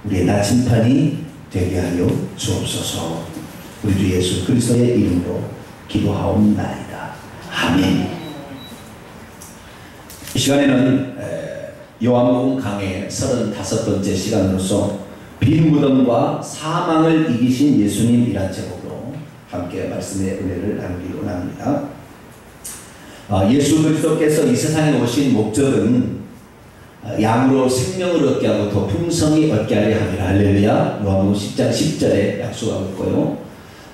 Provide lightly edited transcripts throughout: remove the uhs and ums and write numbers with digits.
우리의 나침판이 되게 하여 주옵소서. 우리 주 예수 그리스도의 이름으로 기도하옵나이다. 아멘. 이 시간에는 요한복음 강의 35번째 시간으로서 빈 무덤과 사망을 이기신 예수님이란 제목으로 함께 말씀의 은혜를 나누기 원합니다. 예수 그리스도께서 이 세상에 오신 목적은 양으로 생명을 얻게 하고 더 풍성히 얻게 하려 함이라. 할렐루야. 요한복음 10장 10절에 약속하고 있고요.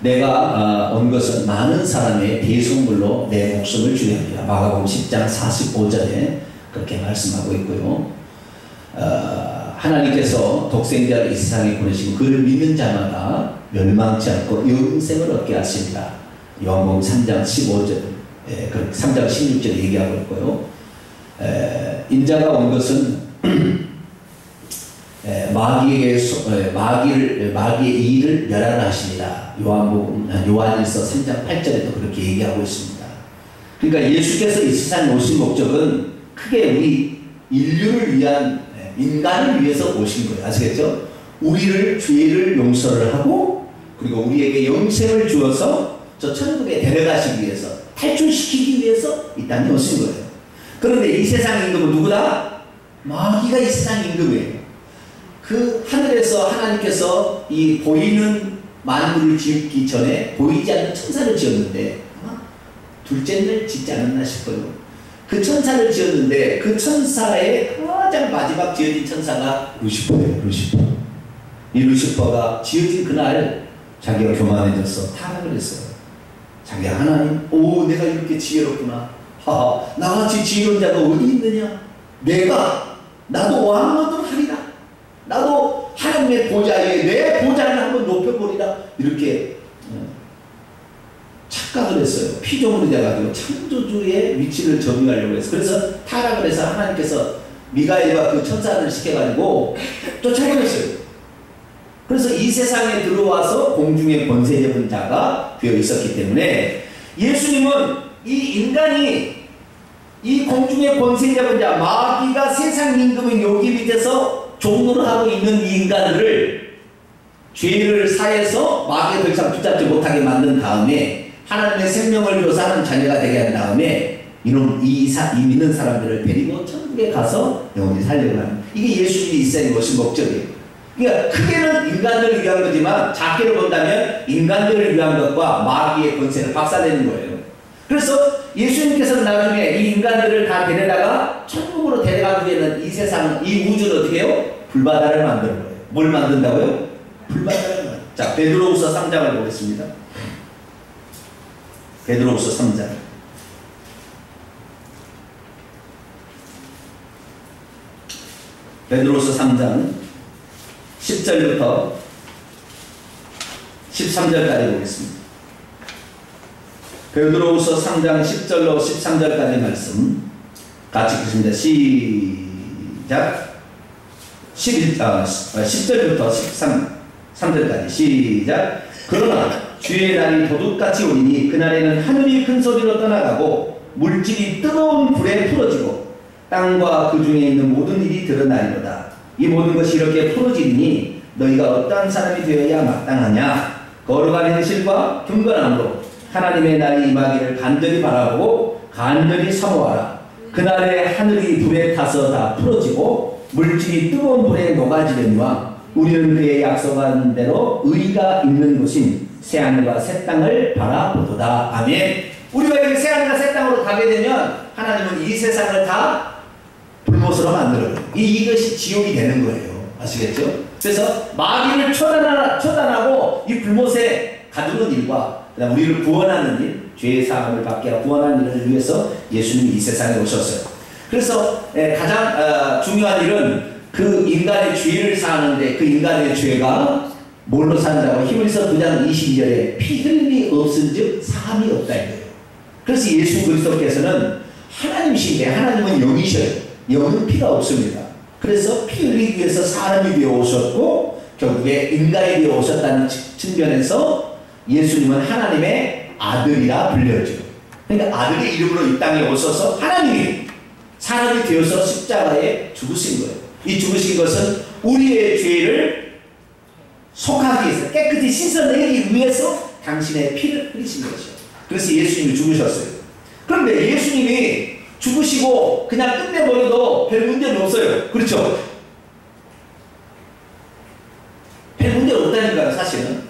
내가 온 것은 많은 사람의 대속물로 내 목숨을 주려 함이라. 마가복음 10장 45절에 그렇게 말씀하고 있고요. 하나님께서 독생자를 이 세상에 보내시고 그를 믿는 자마다 멸망치 않고 영생을 얻게 하십니다. 요한복음 3장 15절, 3장 16절에 얘기하고 있고요. 인자가 온 것은 마귀의 일을 멸하라 하십니다. 요한일서 3장 8절에도 그렇게 얘기하고 있습니다. 그러니까 예수께서 이 세상에 오신 목적은 크게 우리 인류를 위한, 인간을 위해서 오신 거예요. 아시겠죠? 우리를, 죄를 용서를 하고 그리고 우리에게 영생을 주어서 저 천국에 데려가시기 위해서, 탈출시키기 위해서 이 땅에 오신 거예요. 그런데 이 세상 임금은 누구다? 마귀가 이 세상 임금이에요. 그 하늘에서 하나님께서 이 보이는 만물을 짓기 전에 보이지 않는 천사를 지었는데 아마 둘째 날 짓지 않았나 싶어요. 그 천사를 지었는데 그 천사의 가장 마지막 지어진 천사가 루시퍼예요. 루시퍼. 이 루시퍼가 지어진 그날 자기가 교만해져서 타락을 했어요. 자기가 하나님, 내가 이렇게 지혜롭구나. 나같이 지혜로운 자가 어디 있느냐? 나도 왕하도록 하리라. 나도 하나님의 보좌에 내 보좌를 한번 높여보리라. 이렇게 착각을 했어요. 피조물이 돼가지고 창조주의 위치를 점유하려고 했어요. 그래서 타락을 해서 하나님께서 미가엘과 그 천사를 시켜가지고 쫓아버렸어요. 그래서 이 세상에 들어와서 공중의 권세 잡은 자가 되어 있었기 때문에 예수님은 이 인간이 이 공중의 권세 잡은 자, 마귀가 세상 임금인 여기 밑에서 종노를 하고 있는 이 인간을 죄를 사해서 마귀에 더 이상 붙잡지 못하게 만든 다음에 하나님의 생명을 줘서 하는 자녀가 되게 한 다음에 이 믿는 사람들을 데리고 천국에 가서 영원히 살려고 하는, 이게 예수님이 이 세상에 오신 목적이에요. 그러니까 크게는 인간들을 위한 거지만 작게로 본다면 인간들을 위한 것과 마귀의 권세를 박살내는 거예요. 그래서 예수님께서는 나중에 이 인간들을 다 데려다가 천국으로 데려가기 위해서는 이 세상, 이 우주는 어떻게 해요? 불바다를 만드는 거예요. 뭘 만든다고요? 불바다를 만든다. 자, 베드로후서 3장을 보겠습니다. 베드로후서 3장. 베드로후서 3장 10절부터 13절까지 보겠습니다. 베드로후서 3장 10절로 13절까지 말씀 같이 읽겠습니다. 시작. 10절부터 13절까지 시작. 그러나 주의 날이 도둑같이 오리니 그날에는 하늘이 큰 소리로 떠나가고 물질이 뜨거운 불에 풀어지고 땅과 그 중에 있는 모든 일이 드러나리로다. 이 모든 것이 이렇게 풀어지리니 너희가 어떠한 사람이 되어야 마땅하냐? 거룩한 행실과 경건함으로 하나님의 날이 임하기를 간절히 바라보고 간절히 사모하라. 그날에 하늘이 불에 타서 다 풀어지고 물질이 뜨거운 불에 녹아지려니와 우리는 그의 약속한 대로 의가 있는 곳인 새하늘과 새 땅을 바라보도다. 아멘. 우리가 이 새하늘과 새 땅으로 가게 되면 하나님은 이 세상을 다 불못으로 만들어요. 이것이 지옥이 되는 거예요. 아시겠죠? 그래서 마귀를 처단하고 이 불못에 가두는 일과 그다음 우리를 구원하는 일, 죄의 사함을 받게 하고 구원하는 일을 위해서 예수님이 이 세상에 오셨어요. 그래서 가장 중요한 일은 그 인간의 죄를 사하는데 그 인간의 죄가 뭘로 산다고? 히브리서 9장 22절에 피 흘림이 없은즉 사함이 없다 이거예요. 그래서 예수 그리스도께서는 하나님이신데 하나님은 영이셔요. 영은 피가 없습니다. 그래서 피 흘리기 위해서 사람이 되어 오셨고 결국에 인간이 되어 오셨다는 측면에서 예수님은 하나님의 아들이라 불려져. 그러니까 아들의 이름으로 이 땅에 오셔서 하나님이 사람이 되어서 십자가에 죽으신 거예요. 이 죽으신 것은 우리의 죄를 속하기 위해서, 깨끗이 씻어내기 위해서 당신의 피를 흘리신 것이죠. 그래서 예수님이 죽으셨어요. 그런데 예수님이 죽으시고 그냥 끝내버려도 별 문제는 없어요. 그렇죠? 별 문제는 없다니까요, 사실은.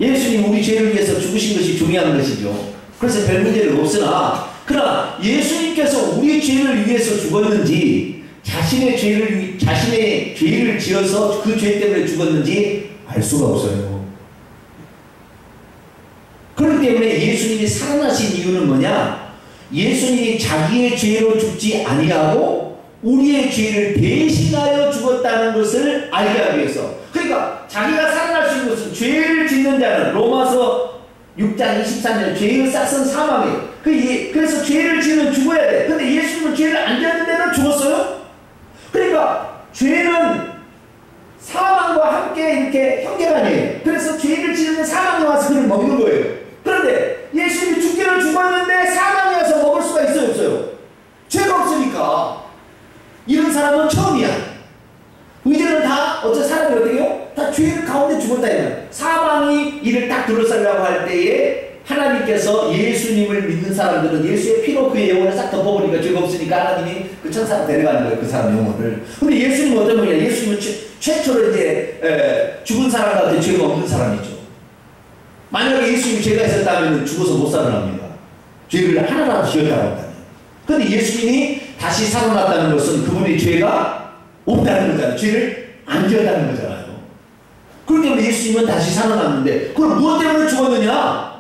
예수님 우리 죄를 위해서 죽으신 것이 중요한 것이죠. 그래서 별 문제는 없으나, 그러나 예수님께서 우리 죄를 위해서 죽었는지, 자신의 죄를 지어서 그 죄 때문에 죽었는지 알 수가 없어요. 그렇기 때문에 예수님이 살아나신 이유는 뭐냐? 예수님이 자기의 죄로 죽지 아니하고 우리의 죄를 대신하여 죽었다는 것을 알게 하기 위해서. 그러니까 자기가 살아날 수 있는 것은 죄를 짓는 자는, 로마서 6장 23절, 죄의 싹은 사망이에요. 그래서 죄를 지으면 죽어야 돼. 근데 예수님은 죄를 안 지었는 데는 죽었어요? 그러니까 죄는 사망과 함께 이렇게 형제간이에요. 그래서 죄를 지으면 사망이 와서 그를 먹는 거예요. 그런데 예수님이 죽기를 죽었는데 사망이 와서 먹을 수가 있어요, 없어요? 죄가 없으니까. 이런 사람은 처음이야. 이제는 다 어째 사람이 어떻게 해요? 다 죄 가운데 죽었다 이거야. 사망이 이를 딱 둘러싸려고 할 때에 하나님께서 예수님을 믿는 사람들은 예수의 피로 그의 영혼을 싹 덮어버리니까 죄가 없으니까 하나님이 그 천사로 데려가는 거예요, 그 사람 영혼을. 근데 예수님은 어떤 분이야? 예수님은 최초로 이제 죽은 사람 가운데 죄가 없는 사람이죠. 만약에 예수님이 죄가 있었다면 죽어서 못 살아납니다. 죄를 하나라도 지었다고 한다면. 근데 예수님이 다시 살아났다는 것은 그분의 죄가 없다는 거잖아요. 죄를 안 지었다는 거잖아요. 그렇기 때문에 예수님은 다시 살아났는데, 그럼 무엇 때문에 죽었느냐?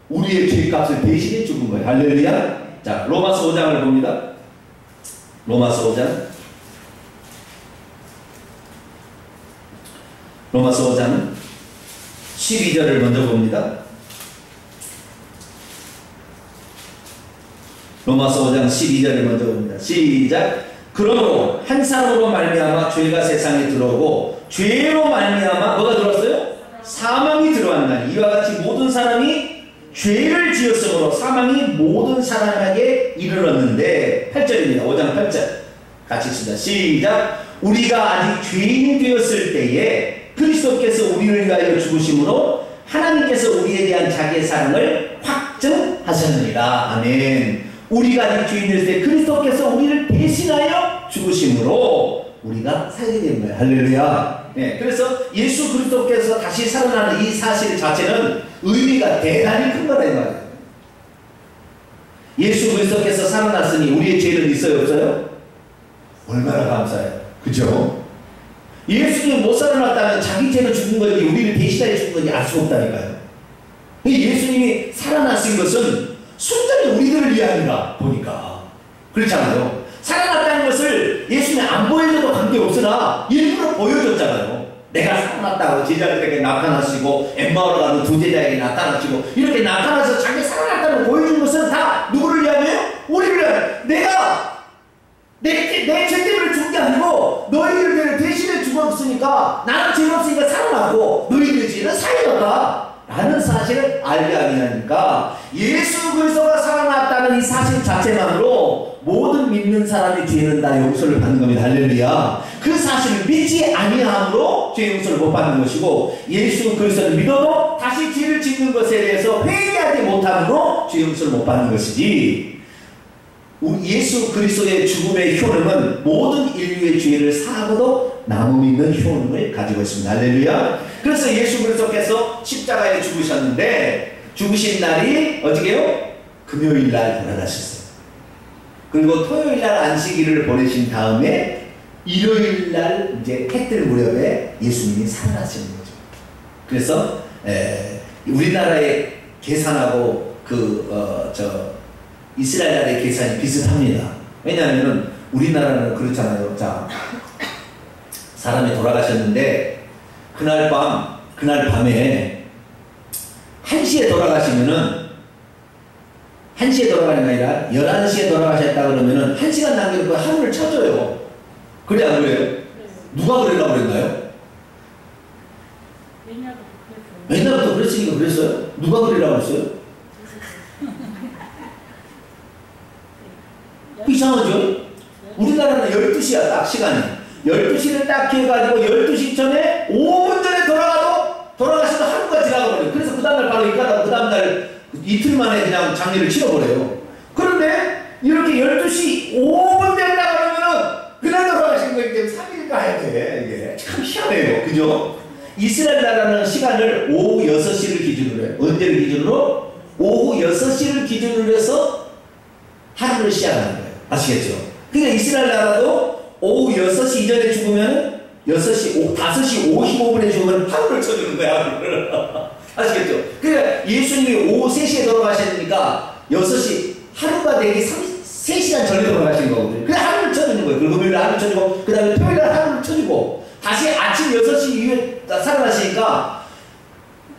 우리의 죄값을 대신해 죽은 거예요. 할렐루야. 자, 로마서 5장을 봅니다. 로마서 5장. 로마서 5장 12절을 먼저 봅니다. 로마서 5장 12절을 먼저 봅니다. 시작. 그러므로 한 사람으로 말미암아 죄가 세상에 들어오고 죄로 말미암아 뭐가 들어왔어요? 사망이 들어왔나니 이와 같이 모든 사람이 죄를 지었으므로 사망이 모든 사람에게 이르렀는데, 8절입니다. 5장 8절 같이 읽습니다. 시작. 우리가 아직 죄인이 되었을 때에 그리스도께서 우리를 위하여 죽으심으로 하나님께서 우리에 대한 자기의 사랑을 확증하셨느니라. 아멘. 우리가 아직 죄인이었을 때 그리스도께서 우리를 대신하여 죽으심으로 우리가 살게 된 거예요. 할렐루야. 네, 그래서 예수 그리스도께서 다시 살아나는 이 사실 자체는 의미가 대단히 큰 거다 이 말이에요. 예수 그리스도께서 살아났으니 우리의 죄는 있어요, 없어요? 얼마나 감사해요. 그죠? 예수님이 못 살아났다면 자기 죄로 죽은 건지 우리를 대신하여 죽은 건지 알 수 없다니까요. 예수님이 살아나신 것은 순전히 우리들을 위함이라 보니까 그렇잖아요. 살아났다는 것을 예수님이 안 보여줘도 관계없으나 일부러 보여줬잖아요. 내가 살아났다고 제자들에게 나타나시고 엠마오로 가는 두 제자에게 나타나시고 이렇게 나타나서 자기 살아났다는 걸 보여준 것은 다 누구를 위하여요? 우리를 위하여. 내가 내 죄 때문에 죽은 게 아니고 너희를 대신해 죽었으니까 나는 죄 없으니까 살아나고 너희들 죄는 살렸다 라는 사실을 알게 하니까 예수 그리스도가 살아났다는 이 사실 자체만으로 모든 믿는 사람의 죄는 다 용서를 받는 겁니다. 할렐루야. 그 사실을 믿지 아니함으로 죄 용서를 못 받는 것이고, 예수 그리스도를 믿어도 다시 죄를 짓는 것에 대해서 회개하지 못함으로 죄 용서를 못 받는 것이지, 예수 그리스도의 죽음의 효능은 모든 인류의 죄를 사하고도 남음있는 효능을 가지고 있습니다. 할렐루야. 그래서 예수 그리스도께서 십자가에 죽으셨는데 죽으신 날이 어떻게요? 금요일 날 돌아가셨어요. 그리고 토요일 날 안식일을 보내신 다음에 일요일 날 이제 해 뜰 무렵에 예수님이 살아나시는 거죠. 그래서 우리나라의 계산하고 이스라엘 나라의 계산이 비슷합니다. 왜냐하면 우리나라는 그렇잖아요. 자, 사람이 돌아가셨는데 그날 밤에 1시에 돌아가시면은 1시에 돌아가는 게 아니라 11시에 돌아가셨다 그러면은 1시간 남겨놓고 하루를 쳐줘요. 그래 안 그래요? 누가 그러려고 그랬나요? 옛날부터 그랬으니까 그랬어요? 누가 그러려고 그랬어요? 이상하죠? 우리나라는 12시야 딱 시간이. 12시를 딱 해가지고 12시 전에 5분 전에 돌아가셔도 하루가 지나가버려요. 그래서 그 다음날 바로 입가다가 그 다음날 이틀 만에 그냥 장례를 치러버려요. 그런데 이렇게 12시 5분 됐다 그러면은 그날 돌아가신 거 이제 3일 가야 돼. 이게 참 희한해요. 그죠? 이스라엘 나라는 시간을 오후 6시를 기준으로 해요. 언제를 기준으로? 오후 6시를 기준으로 해서 하루를 시작하는 거예요. 아시겠죠? 그러니까 이스라엘 나라도 오후 6시 이전에 죽으면 5시 55분에 죽으면 하루를 쳐주는 거야. 아시겠죠? 그러니까 예수님이 오후 3시에 돌아가셨으니까 6시 하루가 되기 3시간 전에 돌아가신 거거든요. 그래 하루를 쳐주는 거예요. 그리고 금요일에 하루를 쳐주고 그 다음에 토요일에 하루를 쳐주고 다시 아침 6시 이후에 살아나시니까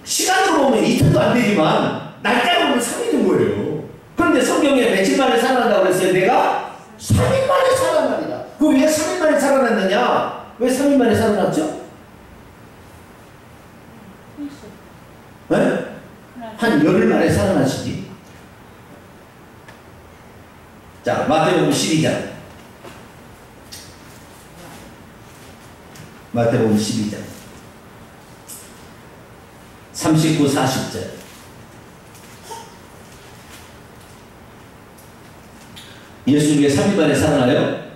시간으로 보면 이틀도 안 되지만 날짜로 보면 3일인 거예요. 그런데 성경에 며칠 만에 살아난다고 그랬어요? 내가 3일 만에 살아나리라. 그럼 왜 3일 만에 살아났느냐? 왜 3일 만에 살아났죠? 네? 한 열흘 만에 살아나시지. 자, 마태복음 12장. 마태복음 12장. 39, 40절. 예수님이 3일 만에 살아나요?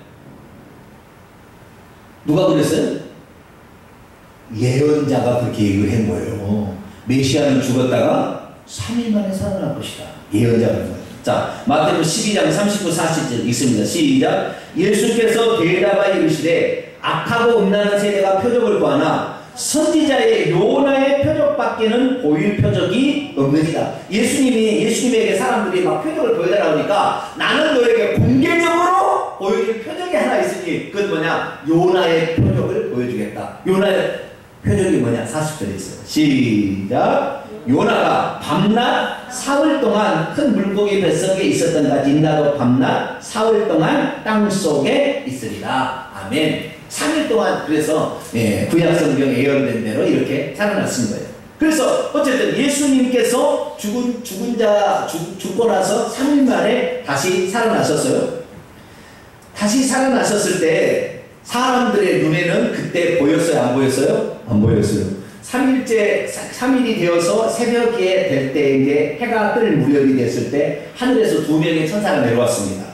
누가 그랬어요? 예언자가 그렇게 얘기를 한 거예요. 메시아는 죽었다가 3일 만에 살아날 것이다. 예언자가 그런 거예요. 자, 마태복음 12장 39, 40절 있습니다. 시작. 예수께서 대답하여 이르시되 악하고 음란한 세대가 표적을 구하나 선지자의 요나의 표적밖에는 보일 표적이 없느니라. 예수님에게 사람들이 막 표적을 보여달라고 하니까 나는 너에게 공개적으로 보여줄 표적이 하나 있으니 그건 뭐냐? 요나의 표적을 보여주겠다. 요나의 표적이 뭐냐? 40절에 있어요. 시작. 요나가 밤낮 사흘 동안 큰 물고기 뱃속에 있었던 같이 나도 밤낮 사흘 동안 땅속에 있으리라. 아멘. 3일 동안 그래서 구약성경 예언된 대로 이렇게 살아났은 거예요. 그래서 어쨌든 예수님께서 죽고 나서 3일 만에 다시 살아나셨어요. 다시 살아나셨을 때 사람들의 눈에는 그때 보였어요? 안 보였어요? 안 보였어요. 3일이 되어서 새벽에 될 때 이제 해가 뜰 무렵이 됐을 때 하늘에서 2명의 천사가 내려왔습니다.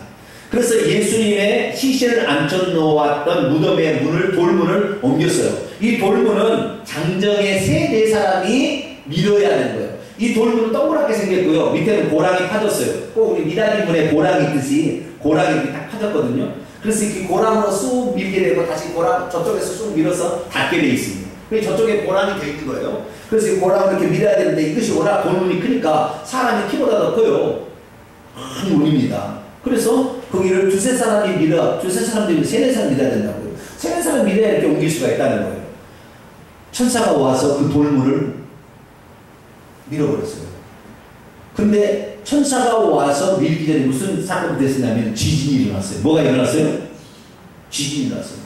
그래서 예수님의 시신을 앉혀놓았던 무덤의 돌문을 옮겼어요. 이 돌문은 장정의 3-4사람이 밀어야 하는 거예요. 이 돌문은 동그랗게 생겼고요. 밑에는 고랑이 파졌어요. 꼭 우리 미닫이 문에 고랑이 있듯이 고랑이 이렇게 딱 파졌거든요. 그래서 이렇게 고랑으로 쑥 밀게 되고 다시 고랑 저쪽에서 쑥 밀어서 닫게 되어 있습니다. 그래서 저쪽에 고랑이 되어 있는 거예요. 그래서 이 고랑을 이렇게 밀어야 되는데 이것이 워낙 돌문이 크니까 사람이 키보다 더 커요. 큰 문입니다. 그래서 거기를 2-3사람이 밀어, 2-3사람들이 3-4사람 밀어야 된다고요. 3-4사람 밀어야 이렇게 옮길 수가 있다는 거예요. 천사가 와서 그 돌문을 밀어버렸어요. 근데 천사가 와서 밀기 전에 무슨 사건이 됐었냐면 지진이 일어났어요. 뭐가 일어났어요? 지진이 일어났어요.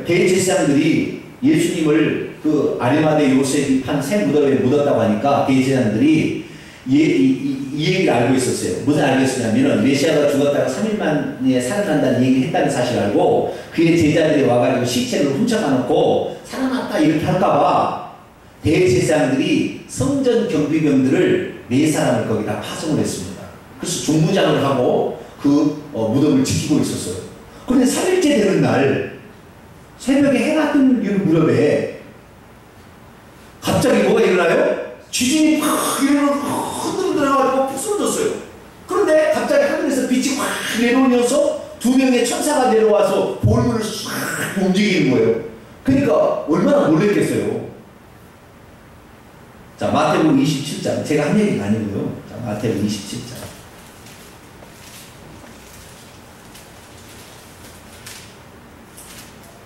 대제사장들이 예수님을 그 아리마대 요셉이 판 새 무덤에 묻었다고 하니까 대제사장들이 이 얘기를 알고 있었어요. 무슨 알고 있었냐면 메시아가 죽었다가 3일 만에 살아난다는 얘기를 했다는 사실을 알고 그의 제자들이 와가지고 시체를 훔쳐가놓고 살아났다 이렇게 할까봐 대제사장들이 성전 경비병들을 4사람을 거기다 파송을 했습니다. 그래서 중부장을 하고 그 무덤을 지키고 있었어요. 그런데 3일째 되는 날 새벽에 해가 뜬 무렵에 갑자기 뭐가 일어나요? 지진이 팍 일어나고 흔들어가지고 푹 쓰러졌어요. 그런데 갑자기 하늘에서 빛이 확 내려오면서 2명의 천사가 내려와서 볼문을 싹 움직이는 거예요. 그러니까 얼마나 놀랬겠어요. 자, 마태복음 27장. 제가 한 얘기가 아니고요. 자, 마태복음 27장.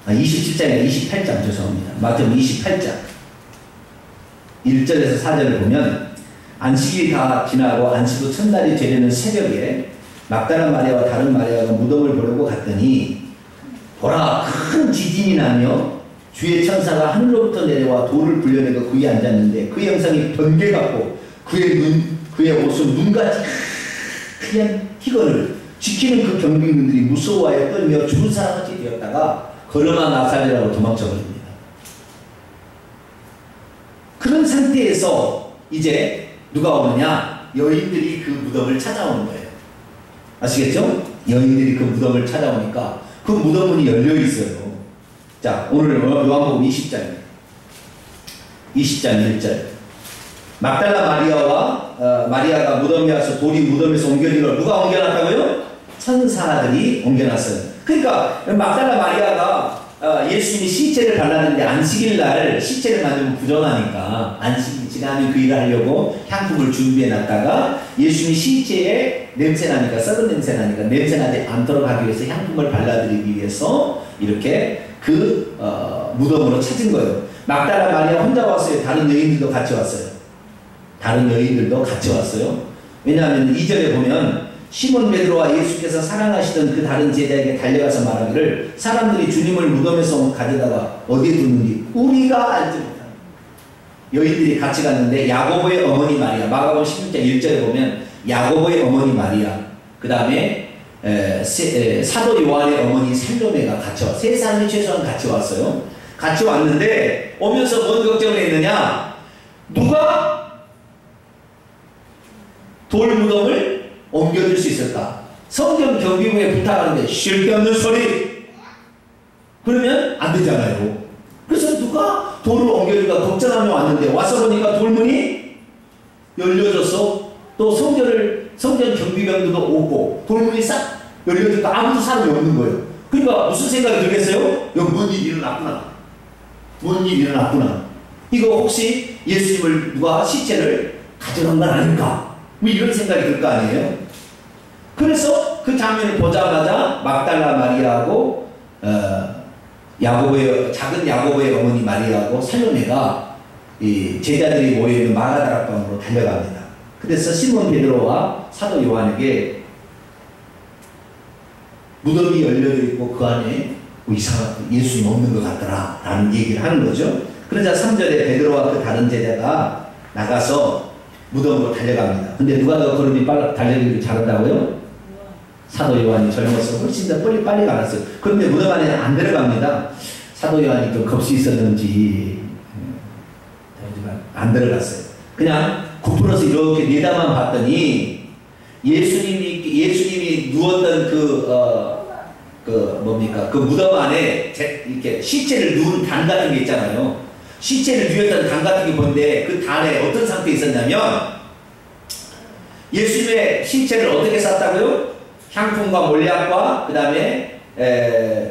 아, 27장이 28장 죄송합니다. 마태복음 28장 1절에서 4절을 보면 안식일이 다 지나고 안식 후 첫날이 되려는 새벽에 막다른 마리아와 다른 마리아가 무덤을 보려고 갔더니 보라 큰 지진이 나며 주의 천사가 하늘로부터 내려와 돌을 굴려내고 그에 앉았는데 그 형상이 번개 같고 그의 옷은 눈같이 하얀 희건을 지키는 그 경비군들이 무서워하여 떨며 죽은 사람같이 되었다가 걸어만 나살이라고 도망쳐버립니다. 그런 상태에서 이제 누가 오느냐? 여인들이 그 무덤을 찾아오는 거예요. 아시겠죠? 여인들이 그 무덤을 찾아오니까 그 무덤 문이 열려 있어요. 자, 오늘 요한복음 20장입니다. 20장 1절. 막달라 마리아가 무덤에 와서 돌이 무덤에서 옮겨진 걸 누가 옮겨놨다고요? 천사들이 옮겨놨어요. 그러니까 막달라 마리아가 예수님이 시체를 발랐는데 안식일 날 시체를 만들면 부정하니까 안식일 지나면 그 일을 하려고 향품을 준비해놨다가 예수님이 시체에 냄새나니까 썩은 냄새나니까 냄새나지 않도록 하기 위해서 향품을 발라드리기 위해서 이렇게 그 무덤으로 찾은 거예요. 막달라 마리아 혼자 왔어요? 다른 여인들도 같이 왔어요? 다른 여인들도 같이 왔어요. 왜냐하면 2절에 보면 시몬 베드로와 예수께서 사랑하시던 그 다른 제자에게 달려가서 말하기를 사람들이 주님을 무덤에서 가져다가 어디에 뒀는지 우리가 알지 못한다. 여인들이 같이 갔는데 야고보의 어머니 마리아, 마가복음 16장 1절에 보면 야고보의 어머니 마리아, 그 다음에 사도 요한의 어머니 살로메가 같이 왔어요. 세 사람이 최소한 같이 왔어요. 같이 왔는데 오면서 뭔 걱정을 했느냐? 누가 돌 무덤을 옮겨줄 수 있을까? 성경 경비부에 부탁하는데 쓸데없는 소리! 그러면 안 되잖아요. 그래서 누가 돌을 옮겨줄까 걱정하며 왔는데 와서 보니까 돌문이 열려져서 또 성전 경비병들도 오고 돌문이 싹 열려지니까 아무도 사람이 없는 거예요. 그러니까 무슨 생각이 들겠어요? 여기 뭔 일이 일어났구나. 뭔 일이 일어났구나. 이거 혹시 예수님을 누가 시체를 가져간 건 아닐까? 뭐 이런 생각이 들 거 아니에요? 그래서 그 장면을 보자마자 막달라 마리아하고 작은 야고보의 어머니 마리아하고 살로메가 이 제자들이 모여있는 마가다락방으로 달려갑니다. 그래서 시몬 베드로와 사도 요한에게 무덤이 열려져 있고 그 안에 이상한 예수님 없는 것 같더라 라는 얘기를 하는 거죠. 그러자 3절에 베드로와 그 다른 제자가 나가서 무덤으로 달려갑니다. 근데 누가 더 걸음이 달려기를 잘한다고요? 사도 요한이 젊어서 훨씬 더 빨리 가놨어요. 그런데 무덤 안에는 안 들어갑니다. 사도 요한이 좀 겁이 있었는지 안 들어갔어요. 그냥 굽으러서 이렇게 내다만 봤더니 예수님이 누웠던 그 무덤 안에 이렇게 시체를 누운 단 같은 게 있잖아요. 시체를 누웠던 단 같은 게 뭔데 그 단에 어떤 상태에 있었냐면 예수님의 시체를 어떻게 쌌다고요? 향품과 몰약과 그 다음에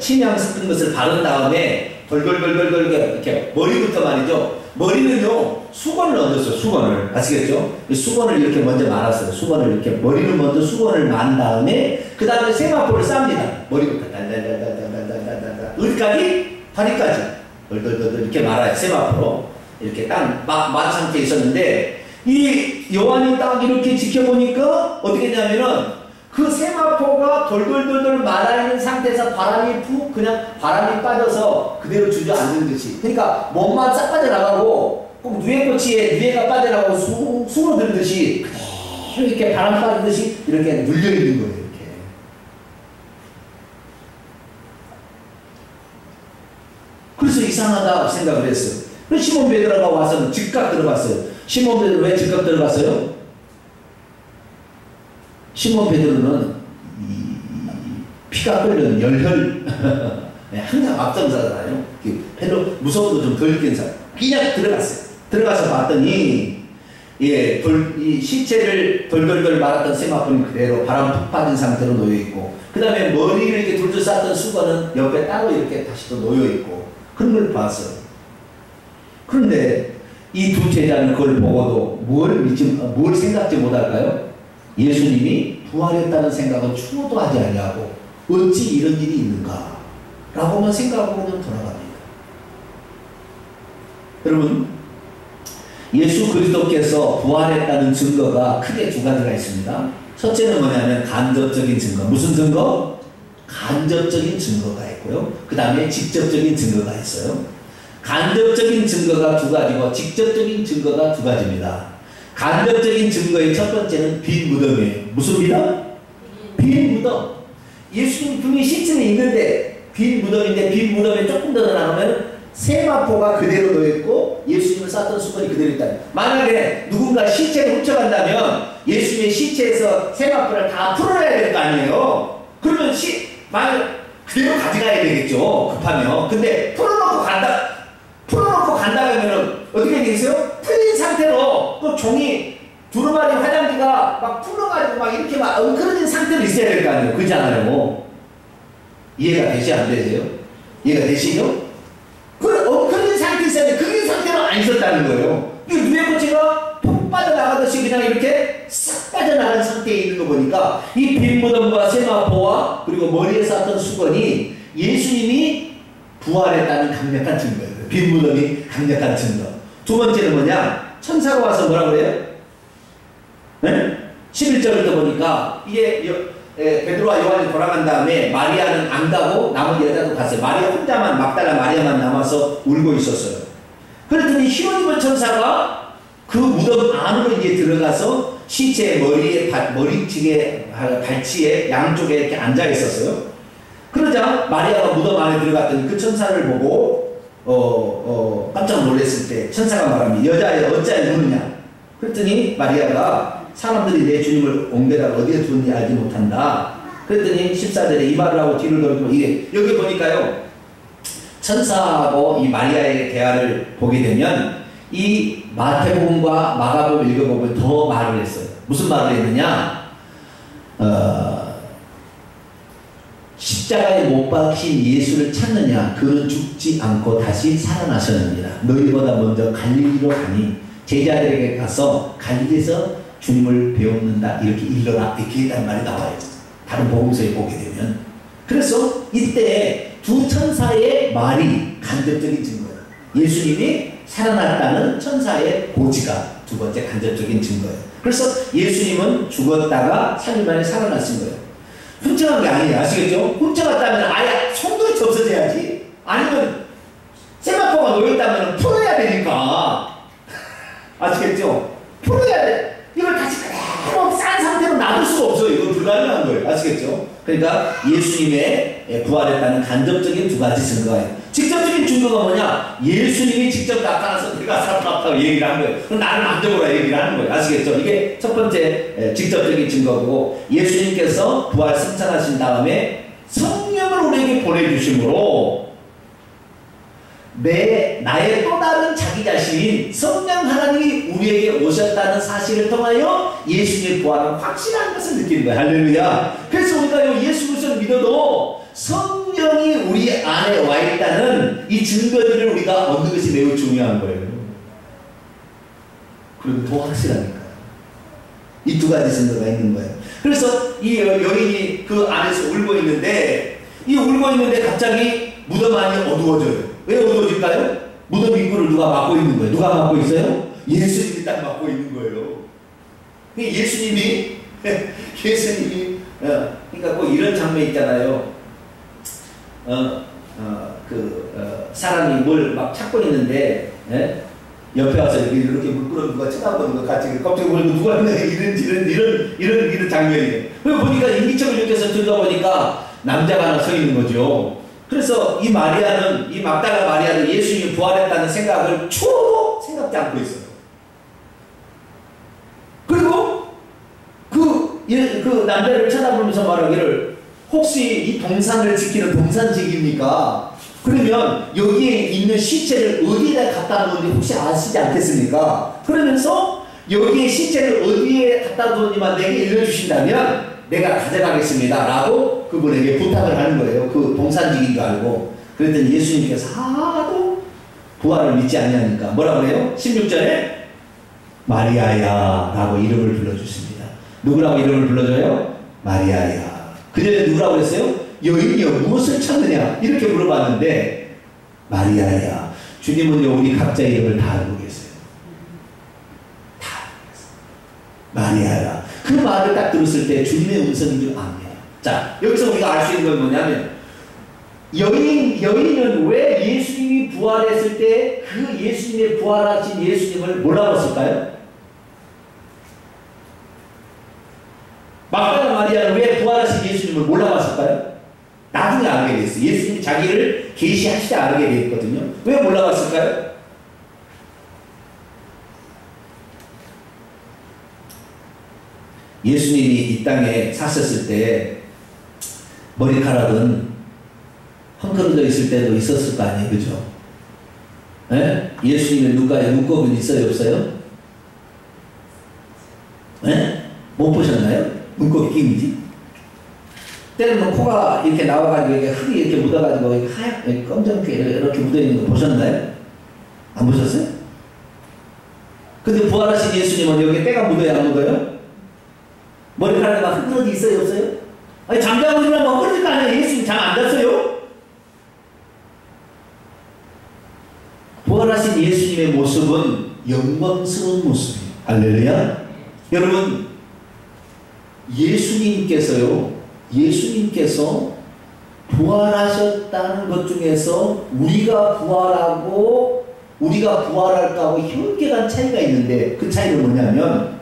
침향 섞은 것을 바른 다음에 돌돌돌돌돌 이렇게 머리부터 말이죠. 머리는요 수건을 얹었어요. 수건을 아시겠죠? 수건을 이렇게 먼저 말았어요. 수건을 이렇게 머리를 먼저 수건을 만 다음에 그 다음에 세마포를 쌉니다. 머리부터 달달달달달달달달 어디까지? 다리까지 돌돌돌돌 이렇게 말아요. 세마포로 이렇게 딱 만 상태에 있었는데 이 요한이 딱 이렇게 지켜보니까 어떻게 했냐면은 그 세마포가 돌돌돌돌 말아있는 상태에서 그냥 바람이 빠져서 그대로 주저앉는 듯이. 그러니까 몸만 싹 빠져나가고 꼭 누에가 빠져나가고 숨을 들듯이 이렇게 바람 빠지듯이 이렇게 눌려있는 거예요. 이렇게. 그래서 이상하다 생각을 했어요. 그래서 시몬 베드로가 와서는 즉각 들어갔어요. 시몬 베드로 왜 즉각 들어갔어요? 시몬 베드로는 피가 끓는 열혈 항상 앞장서잖아요. 별로 무서워도 좀 덜 느낀 사람. 그냥 들어갔어요. 들어가서 봤더니 이 시체를 돌돌돌 말았던 세마포는 그대로 바람 푹 빠진 상태로 놓여있고 그 다음에 머리를 이렇게 둘둘 쌌던 수건은 옆에 따로 이렇게 다시 또 놓여있고 그런 걸 봤어요. 그런데 이 두 제자는 그걸 보고도 뭘 생각지 못할까요? 예수님이 부활했다는 생각은 추호도 하지 않냐고 어찌 이런 일이 있는가 라고만 생각하고 그냥 돌아갑니다. 여러분 예수 그리스도께서 부활했다는 증거가 크게 두 가지가 있습니다. 첫째는 뭐냐면 간접적인 증거. 무슨 증거? 간접적인 증거가 있고요. 그 다음에 직접적인 증거가 있어요. 간접적인 증거가 두 가지고 직접적인 증거가 두 가지입니다. 간접적인 증거의 첫 번째는 빈 무덤이에요. 무슨 무덤? 빈 무덤. 예수님 분이 시체는 있는데 빈 무덤인데 빈 무덤에 조금 더 나가면 세마포가 그대로 놓여있고 예수님을 쌌던 수건이 그대로 있다. 만약에 누군가 시체를 훔쳐간다면 예수님의 시체에서 세마포를 다 풀어내야 될 거 아니에요. 그러면 만약 그대로 가져가야 되겠죠. 급하면. 근데 풀어놓고 간다 하면은 어떻게 되겠어요? 풀린 상태로 또 종이 두루마리 화장지가 막 풀어가지고 막 이렇게 막 엉클어진 상태로 있어야 될 거 아니에요. 그렇지 않아요? 이해가 되시 안 되세요? 이해가 되시죠? 그 엉클어진 상태에 있어야 돼. 그런 상태로 안 있었다는 거예요. 이 누에고치가 폭 빠져나가듯이 그냥 이렇게 싹 빠져나간 상태에 있는 거 보니까 이 빈무덤과 세마포와 그리고 머리에 쌓던 수건이 예수님이 부활했다는 강력한 증거예요. 빈무덤이 강력한 증거. 두 번째는 뭐냐? 천사가 와서 뭐라 그래요? 네? 11절부터 보니까 이게 베드로와 요한이 돌아간 다음에 마리아는 안 가고 나머지 여자도 갔어요. 마리아 혼자만 막달라 마리아만 남아서 울고 있었어요. 그랬더니 흰옷 입은 천사가 그 무덤 안으로 이제 들어가서 시체의 머리에 머리치에 발치에 양쪽에 이렇게 앉아 있었어요. 그러자 마리아가 무덤 안에 들어갔더니 그 천사를 보고 깜짝 놀랐을 때 천사가 말합니다. 여자여 어찌하여 우느냐? 그랬더니 마리아가 사람들이 내 주님을 옮겨다가 어디에 두었는지 알지 못한다. 그랬더니 14절에 이 말을 하고 뒤를 돌이키고 이게 여기 보니까요. 천사하고 이 마리아의 대화를 보게 되면 이 마태복음과 마가복음 읽어보면 더 말을 했어요. 무슨 말을 했느냐? 십자가에 못 박힌 예수를 찾느냐? 그는 죽지 않고 다시 살아나셨느니라. 너희보다 먼저 갈릴리로 가니 제자들에게 가서 갈릴리에서 주님을 배웠는다. 이렇게 일러라. 이렇게 했단 말이 나와요. 다른 복음서에 보게 되면. 그래서 이때 두 천사의 말이 간접적인 증거예요. 예수님이 살아났다는 천사의 고지가 두 번째 간접적인 증거예요. 그래서 예수님은 죽었다가 3일 만에 살아나신 거예요. 훔쳐간 게 아니에요. 아시겠죠? 훔쳐갔다면 아예 손도치 없어져야지. 아니면 세마포가 놓였다면 풀어야 되니까. 아시겠죠? 풀어야 돼. 이걸 다시 그대로 싼 상태로 놔둘 수가 없어요. 이건 불가능한 거예요. 아시겠죠? 그러니까 예수님의 부활했다는 간접적인 두 가지 증거예요. 직접적인 증거가 뭐냐? 예수님이 직접 나타나서 내가 살아났다고 얘기를 한 거예요. 그럼 나를 만져보라 얘기를 하는 거예요. 아시겠죠? 이게 첫 번째 직접적인 증거고 예수님께서 부활 승천하신 다음에 성령을 우리에게 보내주심으로 나의 또 다른 자기 자신인 성령 하나님이 우리에게 오셨다는 사실을 통하여 예수님의 부활은 확실한 것을 느끼는 거예요. 할렐루야. 그래서 우리가 예수 그리스도를 믿어도 성령이 우리 안에 와 있다는 이 증거들을 우리가 얻는 것이 매우 중요한 거예요. 그리고 더 확실하니까. 이 두 가지 증거가 있는 거예요. 그래서 이 여인이 그 안에서 울고 있는데 갑자기 무덤 안이 어두워져요. 왜 어두워질까요? 무덤 입구를 누가 막고 있는 거예요. 누가 막고 있어요? 예수님이 딱 막고 있는 거예요. 예수님이 그러니까 꼭 이런 장면 있잖아요. 사람이 뭘 막 찾고 있는데 옆에 와서 이렇게 물끄러 누가 쳐다보는 것 같이 깜짝 놀고 누가 이런 장면이에요. 그리고 보니까 인기척을 이렇게 들어보니까 남자가 하나 서 있는 거죠. 그래서 이 막달라 마리아는 예수님이 부활했다는 생각을 초도 생각지 않고 있어요. 그리고 그 남자를 쳐다보면서 말하기를 혹시 이 동산을 지키는 동산직입니까? 그러면 여기에 있는 시체를 어디에다 갖다 놓는지 혹시 아시지 않겠습니까? 그러면서 여기에 시체를 어디에 갖다 놓는지만 내게 알려주신다면 내가 가져가겠습니다. 라고 그분에게 부탁을 하는 거예요. 그 동산직인 줄 알고. 그랬더니 예수님께서 하도 부활을 믿지 않냐니까 뭐라고 그래요? 16절에 마리아야 라고 이름을 불러주십니다. 누구라고 이름을 불러줘요? 마리아야. 그전에 누구라고 했어요? 여인이여 무엇을 찾느냐? 이렇게 물어봤는데 마리아야. 주님은요 우리 각자의 이름을 다 알고 계세요. 다 알고 계세요. 마리아야. 그 말을 딱 들었을 때 주님의 음성인 줄 압니다. 자, 여기서 우리가 알 수 있는 건 뭐냐면 여인은 왜 예수님이 부활했을 때 그 예수님의 부활하신 예수님을 몰라봤을까요? 막달라 마리아는 왜 부활하신 예수님을 몰라봤을까요? 나도 나중에 알게 됐어요. 예수님이 자기를 계시하실 때 알게 됐거든요. 왜 몰라봤을까요? 예수님이 이 땅에 사셨을 때 머리카락은 헝클어져 있을 때도 있었을 거 아니에요, 그죠? 예? 예수님의 눈곱은 있어요, 없어요? 예? 못 보셨나요? 눈곱이 끼이지? 때로는 코가 이렇게 나와가지고 이렇게 흙이 이렇게 묻어가지고 이렇게 하얗게 검정게 이렇게 묻어있는 거 보셨나요? 안 보셨어요? 근데 부활하신 예수님은 여기 때가 묻어요, 안 묻어요? 머리카락에 막 흩어져 있어요, 없어요? 아니, 잠자고 일어나면 흩어질 거 아니에요? 예수님 잠 안 잤어요? 부활하신 예수님의 모습은 영광스러운 모습이에요. 할렐루야. 여러분, 예수님께서 부활하셨다는 것 중에서 우리가 부활하고 우리가 부활할까 하고 현격한 차이가 있는데, 그 차이는 뭐냐면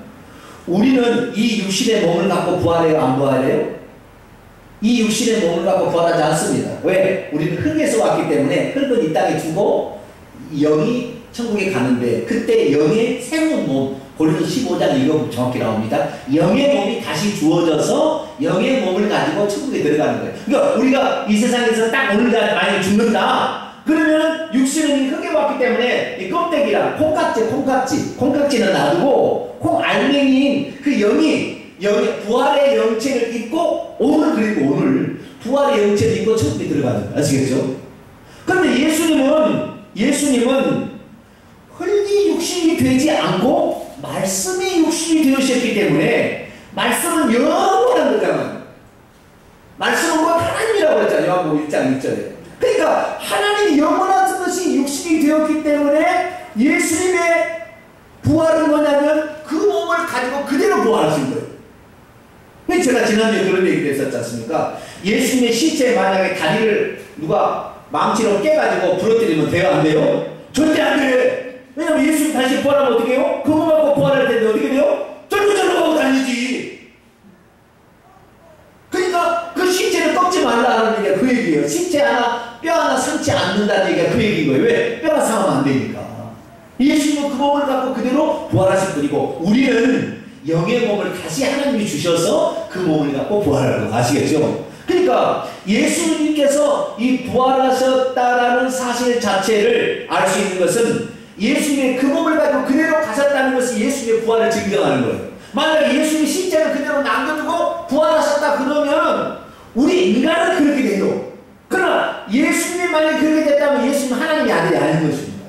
우리는 이 육신의 몸을 갖고 부활해요, 안 부활해요? 이 육신의 몸을 갖고 부활하지 않습니다. 왜? 우리는 흙에서 왔기 때문에 흙은 이 땅에 두고 영이 천국에 가는데, 그때 영의 새로운 몸, 고린도서 15장 읽어보면 정확히 나옵니다. 영의 몸이 다시 주어져서 영의 몸을 가지고 천국에 들어가는 거예요. 그러니까 우리가 이 세상에서 딱 오늘 날 만약에 죽는다, 그러면 육신은 흙에 왔기 때문에 이 껍데기랑 콩깍지는 놔두고 콩알맹이인 그 영이 부활의 영체를 입고 오늘 부활의 영체를 입고 천국에 들어가는 거예요. 아시겠죠? 그런데 예수님은 흙이 육신이 되지 않고 말씀이 육신이 되으셨기 때문에, 말씀은 영원한 거잖아요. 말씀은 뭐 하나님이라고 그랬잖아요. 요한복음 1장 1절에. 그러니까 하나님이 영원한 것이 육신이 되었기 때문에 예수님의 부활은 뭐냐면 그 몸을 가지고 그대로 부활하신 거예요. 제가 지난주에 그런 얘기를 했었지 않습니까? 예수님의 시체에 만약에 다리를 누가 망치로 깨가지고 부러뜨리면 돼요, 안 돼요? 절대 안 돼요. 왜냐면 예수님 다시 부활하면 어떻게 해요? 그 몸 갖고 부활할 텐데 어떻게 돼요? 쫄쫄쫄 하고 다니지. 그러니까 그 시체를 꺾지 말라는 얘기가 그 얘기예요. 시체 하나, 뼈 하나 상치 않는다는 얘기가 그 얘기인 거예요. 왜? 뼈가 상하면 안 되니까. 예수님은 그 몸을 갖고 그대로 부활하신 분이고, 우리는 영의 몸을 다시 하나님이 주셔서 그 몸을 갖고 부활할 거 아시겠죠? 그러니까 예수님께서 이 부활하셨다라는 사실 자체를 알 수 있는 것은 예수님의 그 몸을 가지고 그대로 가셨다는 것이 예수님의 부활을 증명하는 거예요. 만약에 예수님이 십자가를 그대로 남겨두고 부활하셨다 그러면 우리 인간은 그렇게 돼요. 그러나 예수님이 만약에 그렇게 됐다면 예수님은 하나님의 아들이 아닌 것입니다.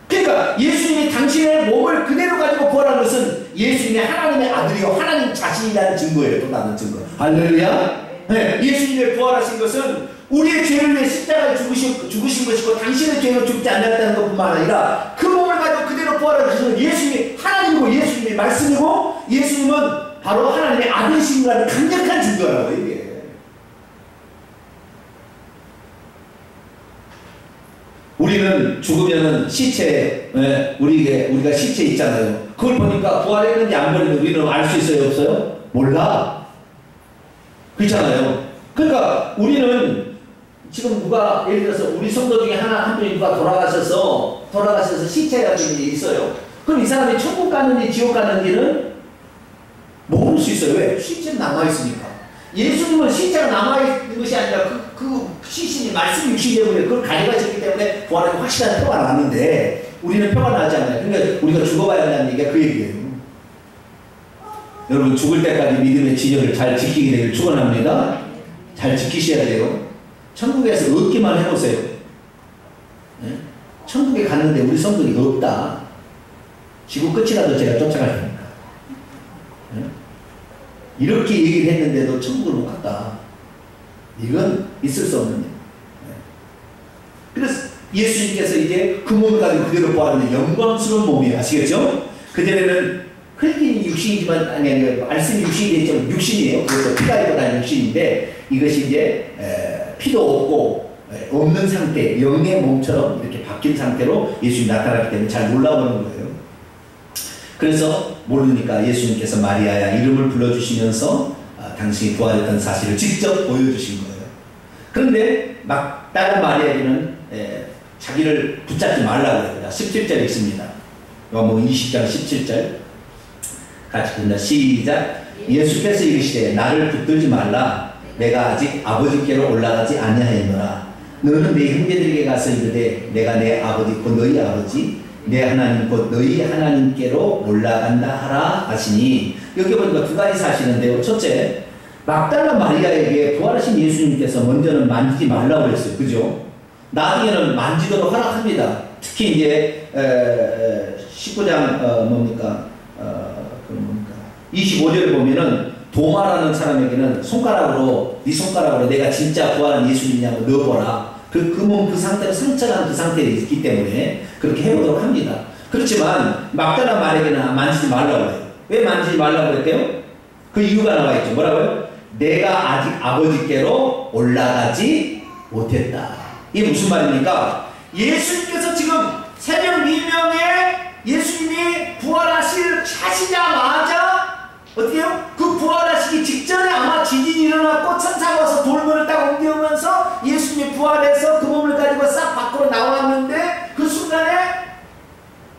그러니까 예수님이 당신의 몸을 그대로 가지고 부활한 것은 예수님이 하나님의 아들이요 하나님 자신이라는 증거예요. 또 다른 증거. 할렐루야. 네, 예수님의 부활하신 것은 우리의 죄를 위해 십자가에 죽으신 것이고, 당신의 죄로 죽지 않았다는 것뿐만 아니라 그 몸을 가지고 그대로 부활하신 예수님이 하나님이고 예수님이 말씀이고, 예수님은 바로 하나님의 아들이신가는 강력한 증거라고 이게. 우리는 죽으면은 시체, 우리가 시체 있잖아요. 그걸 보니까 부활했는지 안 부활했는지 우리는 알 수 있어요, 없어요? 몰라. 그렇잖아요. 그러니까 우리는 지금 누가, 예를 들어서 우리 성도 중에 한 분이 누가 돌아가셔서 시체 같은 게 있어요. 그럼 이 사람이 천국 갔는지 지옥 갔는지는 모를 수 있어요. 왜? 시체는 남아있으니까. 예수님은 시체가 남아있는 것이 아니라 그 시신이 말씀 육신이 되고 그걸 가져가셨기 때문에 부활하기 확실한 표가 나는데, 우리는 표가 나지 않아요. 그러니까 우리가 죽어봐야 한다는 얘기가 그 얘기예요. 여러분, 죽을 때까지 믿음의 진영을 잘 지키게 되길 축원합니다. 잘 지키셔야 돼요. 천국에서 얻기만 해보세요. 네? 천국에 갔는데 우리 성도이 없다. 지구 끝이라도 제가 쫓아갈 테니까. 네? 이렇게 얘기를 했는데도 천국을 못 갔다. 이건 있을 수 없는 일. 네? 그래서 예수님께서 이제 그 몸을 가지고 그대로 부활하는 영광스러운 몸이에요. 아시겠죠? 그전에는 흙이 육신이지만, 아니, 말씀이 육신이 됐지만 육신이에요. 그래서 피가 있고 다니는 육신인데, 이것이 이제 피도 없는 상태, 영의 몸처럼 이렇게 바뀐 상태로 예수님이 나타났기 때문에 잘 몰라보는 거예요. 그래서 모르니까 예수님께서 마리아야 이름을 불러주시면서 당신이 부활했던 사실을 직접 보여주신 거예요. 그런데 막달라 마리아에게는 자기를 붙잡지 말라고 해요. 17절 읽습니다. 요한복음 20장 17절 같이 봅니다. 시작. 예수께서 이르시되 나를 붙들지 말라. 내가 아직 아버지께로 올라가지 아니하였노라. 너는 내 형제들에게 가서 이르되 내가 내 아버지 곧 너희 아버지 내 하나님 곧 너희 하나님께로 올라간다 하라 하시니, 여기 보니까 두 가지 사실인데요. 첫째, 막달라 마리아에게 부활하신 예수님께서 먼저는 만지지 말라고 했어요. 그죠? 나중에는 만지도록 허락합니다. 특히 이제 19장 뭡니까 25절에 보면은 도마라는 사람에게는 손가락으로 네 손가락으로 내가 진짜 부활한 예수님이냐고 넣어보라. 그 상태로 상처난 그 상태에 있기 때문에 그렇게 해보도록 합니다. 그렇지만 막달라 마리아에게는 만지지 말라고 해요. 왜 만지지 말라고 했대요? 그 이유가 나와 있죠. 뭐라고요? 내가 아직 아버지께로 올라가지 못했다. 이게 무슨 말입니까? 예수님께서 지금 새벽 미명에 예수님이 부활하실 하시자마자 어떻게 해요? 그 부활하시기 직전에 아마 지진이 일어났고 천사가 와서 돌문을 딱 옮겨오면서 예수님이 부활해서 그 몸을 가지고 싹 밖으로 나왔는데, 그 순간에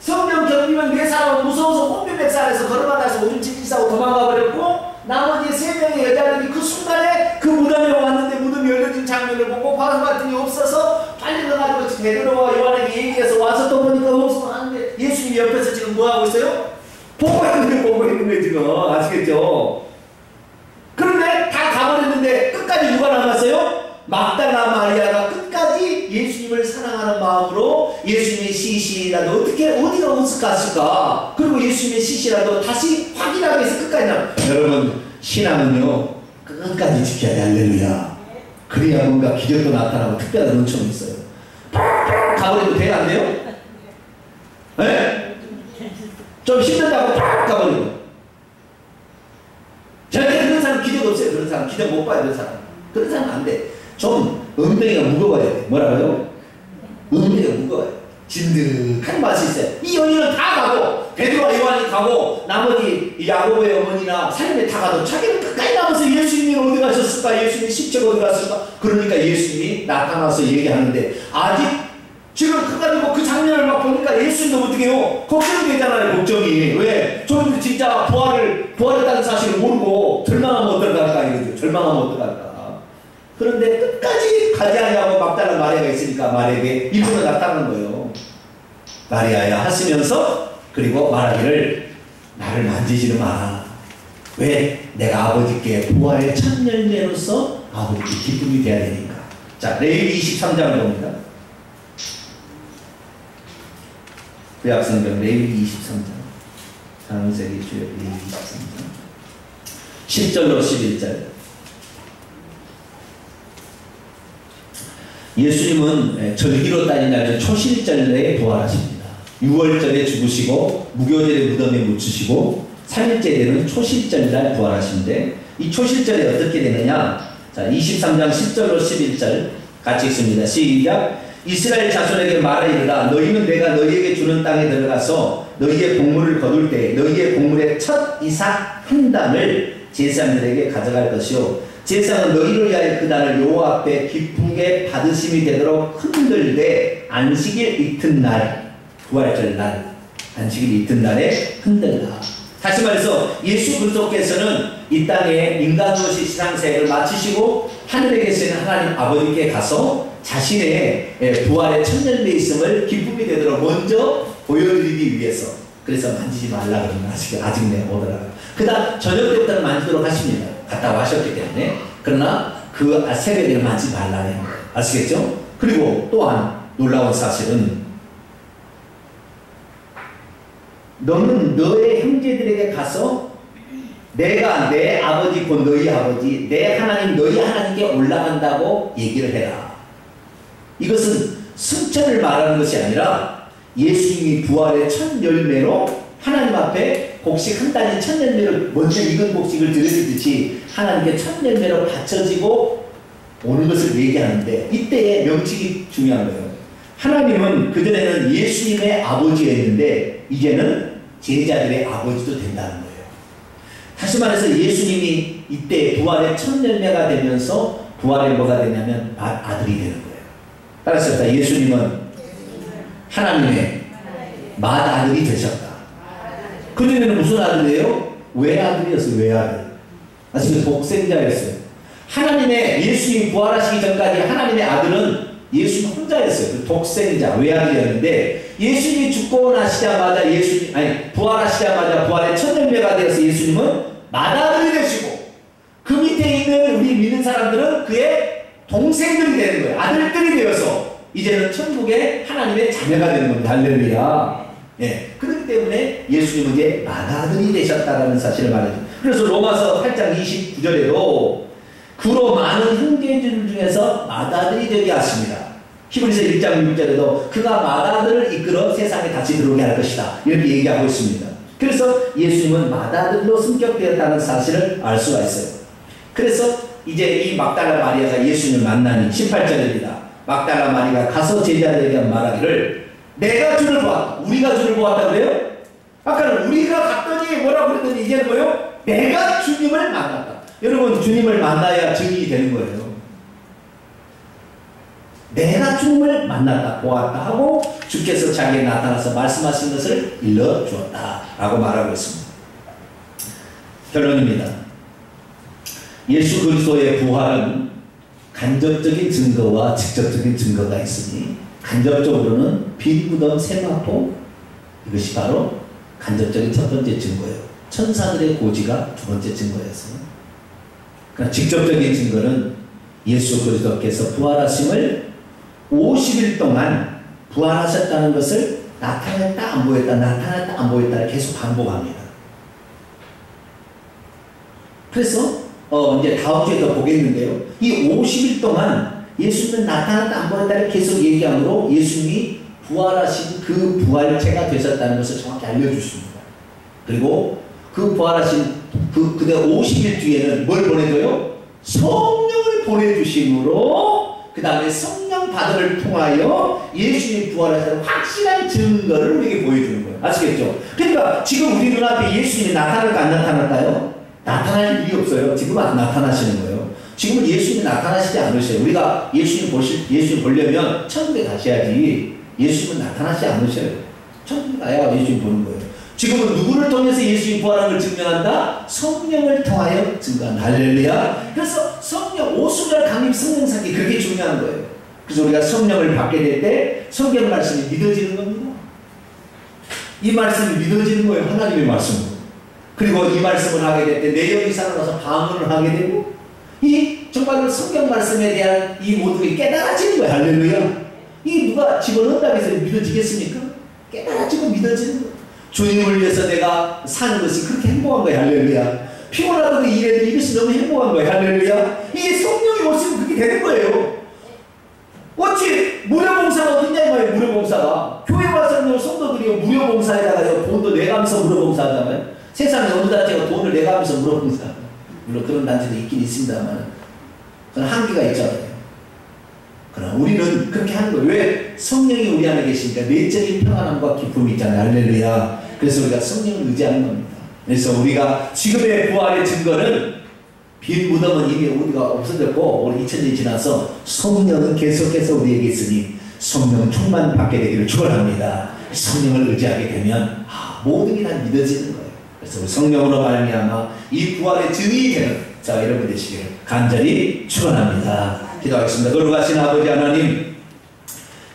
성령 경비면 네 사람은 무서워서 혼비백산에서 걸어가다서 오줌 찔찔 싸고 도망가 버렸고, 나머지 세 명의 여자들이 그 순간에 그 무덤에 왔는데 무덤이 열려진 장면을 보고 바로 같은 게 없어서 빨리 가가지고 베드로와 요한에게 얘기해서 와서 또 보니까 없어 하는데, 예수님이 옆에서 지금 뭐하고 있어요? 보고 있는 거예요 지금. 아시겠죠? 그런데 다 가버렸는데 끝까지 누가 남았어요? 막달라 마리아가 끝까지 예수님을 사랑하는 마음으로 예수님의 시신이라도 어디가 갔을까? 그리고 예수님의 시신이라도 다시 확인하기 위해서 끝까지 여러분, 신앙은요 끝까지 지켜야 돼. 할렐루야. 그래야 뭔가 기적도 나타나고 특별한 은총이 있어요. 가버려도 돼요? 안 돼요? 네? 좀 힘들다고 팍 가버리고. 절대 그런 사람 기적 없어요. 그런 사람 기적 못 봐요. 그런 사람 안 돼. 좀 엉덩이가 무거워야 돼. 뭐라고요? 엉덩이가 무거워요. 진득한 맛이 있어요. 이 여인은 다 가고, 베드로와 요한이 가고, 나머지 야고보의 어머니나 살림에 다 가도 자기는 끝까지 남아서 예수님이 어디 가셨을까? 예수님이 십자가 어디 갔을까? 그러니까 예수님이 나타나서 얘기하는데, 아직 지금 그가지고 그 장면을 막 보니까 예수님도 어떻게 해요? 걱정이 되잖아요. 걱정이. 왜? 저분들 진짜 부활했다는 사실을 모르고 절망하면 어떡할까 이거죠. 절망하면 어떡할까. 그런데 끝까지 가지 않냐고 막달라 마리아가 있으니까 마리아에게 일부러 나타난 거예요. 마리아야 하시면서, 그리고 말하기를 나를 만지지는 마라. 왜? 내가 아버지께 부활의 첫 열매로서 아버지께 기쁨이 돼야 되니까. 자, 레위기 23장을 봅니다. 구약성경 레위기 23장. 창세기 주역 레위기 23장 10절로 11절. 예수님은 절기로 따지면 초실절에 부활하십니다. 6월절에 죽으시고 무교절에 무덤에 묻히시고 3일째 되는 초실절날 부활하시는데, 이 초실절에 어떻게 되느냐? 자, 23장 10절로 11절 같이 읽습니다. 시작. 이스라엘 자손에게 말하이르라. 너희는 내가 너희에게 주는 땅에 들어가서 너희의 곡물을 거둘 때 너희의 곡물의 첫 이삭 한 단을 제사장들에게 가져갈 것이요, 제사장은 너희를 위하여 그 단을 여호와 앞에 기쁘게 받으심이 되도록 흔들되 안식일 이튿날, 부활절 날, 안식일 이튿날에 흔들라. 다시 말해서 예수 그리스도께서는 이 땅에 인간으로서의 시상생애를 마치시고 하늘에 계신 하나님 아버지께 가서 자신의 부활의 첫 열매 있음을 기쁨이 되도록 먼저 보여드리기 위해서, 그래서 만지지 말라 그러면 아직 오더라. 그 다음 저녁 때부터는 만지도록 하십니다. 갔다 와셨기 때문에. 그러나 그 새벽에는 만지지 말라는 거예요. 아시겠죠? 그리고 또한 놀라운 사실은, 너는 너의 형제들에게 가서 내가 내 아버지 곧 너희 아버지 내 하나님 너희 하나님께 올라간다고 얘기를 해라. 이것은 승천을 말하는 것이 아니라 예수님이 부활의 첫 열매로 하나님 앞에 곡식 한 단위 첫 열매를 먼저 익은 곡식을 드려주듯이 하나님께 첫 열매로 바쳐지고 오는 것을 얘기하는데, 이때의 명칭이 중요한 거예요. 하나님은 그전에는 예수님의 아버지였는데 이제는 제자들의 아버지도 된다는 거예요. 다시 말해서 예수님이 이때 부활의 첫 열매가 되면서 부활의 뭐가 되냐면 아들이 되는 거예요. 따라서 예수님은 하나님의 맏아들이 되셨다. 그전에는 무슨 아들이에요? 외아들이었어요. 외아들. 아시죠? 독생자였어요. 하나님의 예수님이 부활하시기 전까지 하나님의 아들은 예수님 혼자였어요. 독생자, 외아들이었는데 예수님이 죽고 나시자마자 부활하시자마자 부활의 첫 열매가 되어서 예수님은 맏아들이 되시고 그 밑에 있는 우리 믿는 사람들은 그의 동생들이 되는 거예요. 아들들이 되어서 이제는 천국의 하나님의 자녀가 되는 겁니다. 할렐루야. 예. 그렇기 때문에 예수님은 이제 맏아들이 되셨다라는 사실을 말해요. 그래서 로마서 8장 29절에도 그로 많은 형제들 중에서 맏아들이 되게 하십니다. 히브리서 1장 6절에도 그가 맏아들을 이끌어 세상에 다시 들어오게 할 것이다. 이렇게 얘기하고 있습니다. 그래서 예수님은 맏아들로 승격되었다는 사실을 알 수가 있어요. 그래서 이제 이 막달라 마리아가 예수님을 만나니 18절입니다. 막달라 마리아가 가서 제자들에게 말하기를 내가 주를 보았다. 우리가 주를 보았다 그래요? 아까는 우리가 갔더니 뭐라고 그랬더니 이제는 뭐요? 내가 주님을 만났다. 여러분 주님을 만나야 증인이 되는 거예요. 내가 주님을 만났다, 보았다 하고 주께서 자기에 나타나서 말씀하신 것을 일러주었다 라고 말하고 있습니다. 결론입니다. 예수 그리스도의 부활은 간접적인 증거와 직접적인 증거가 있으니 간접적으로는 빈 무덤 세마포, 이것이 바로 간접적인 첫 번째 증거예요. 천사들의 고지가 두 번째 증거였어요. 그러니까 직접적인 증거는 예수 그리스도께서 부활하심을 50일 동안 부활하셨다는 것을 나타났다 안 보였다 나타났다 안 보였다를 계속 반복합니다. 그래서 이제 다음 주에 더 보겠는데요. 이 50일 동안 예수님은 나타났다 안 보였다를 계속 얘기함으로 예수님이 부활하신 그 부활체가 되셨다는 것을 정확히 알려주십니다. 그리고 그 부활하신 그대 50일 뒤에는 뭘 보내줘요? 성령을 보내주심으로 그 다음에 성령 받음을 통하여 예수님이 부활하셨다는 확실한 증거를 우리에게 보여주는 거예요. 아시겠죠? 그러니까 지금 우리 눈앞에 예수님이 나타날까 안 나타날까요? 나타날 일이 없어요. 지금 안 나타나시는 거예요. 지금은 예수님이 나타나시지 않으셔요. 우리가 예수님 보려면 천국에 가셔야지. 예수님은 나타나시지 않으셔요. 천국에 가야 예수님 보는 거예요. 지금은 누구를 통해서 예수님이 부활한 걸 증명한다? 성령을 통하여 증거한다. 할렐루야. 그래서 성령, 오순절 강림 성령 사기 그게 중요한 거예요. 그래서 우리가 성령을 받게 될 때 성경 말씀이 믿어지는 겁니다. 이 말씀이 믿어지는 거예요. 하나님의 말씀으로. 그리고 이 말씀을 하게 될 때 내 영이 살아나서 방언을 하게 되고 이 정말로 성경 말씀에 대한 이 모든 게 깨달아지는 거예요. 할렐루야. 이 누가 집어넣는다고 해서 믿어지겠습니까? 깨달아지고 믿어지는 거예요. 주님을 위해서 내가 사는 것이 그렇게 행복한 거예요. 할렐루야. 피곤하다고 일해도 이것이 너무 행복한 거예요. 할렐루야. 이게 성령이 오시면 그렇게 되는 거예요. 어찌 무료봉사가 어딨냐 이 말이에요. 무료봉사가. 교회 와서는 성도들이 무료봉사에다가 돈도 내가면서 무료봉사하잖아요. 세상에 어느 단체가 돈을 내가면서 무료봉사. 물론 그런 단체도 있긴 있습니다만 그런 한계가 있잖아요. 그러나 우리는 그렇게 하는 거예요. 왜? 성령이 우리 안에 계시니까 내적인 평안함과 기쁨이 있잖아요. 할렐루야. 그래서 우리가 성령을 의지하는 겁니다. 그래서 우리가 지금의 부활의 증거는 빈 무덤은 이미 우리가 없어졌고 우리 2000년이 지나서 성령은 계속해서 우리에게 있으니 성령 충만 받게 되기를 축원합니다. 성령을 의지하게 되면 모든 게 다 믿어지는 거예요. 그래서 우리 성령으로 말미암아 이 부활의 증인이 되는 자 여러분 되시기를 간절히 축원합니다. 기도하겠습니다. 거룩하신 아버지 하나님,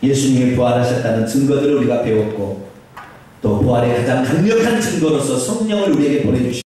예수님이 부활하셨다는 증거들을 우리가 배웠고 또 부활의 가장 강력한 증거로서 성령을 우리에게 보내주시고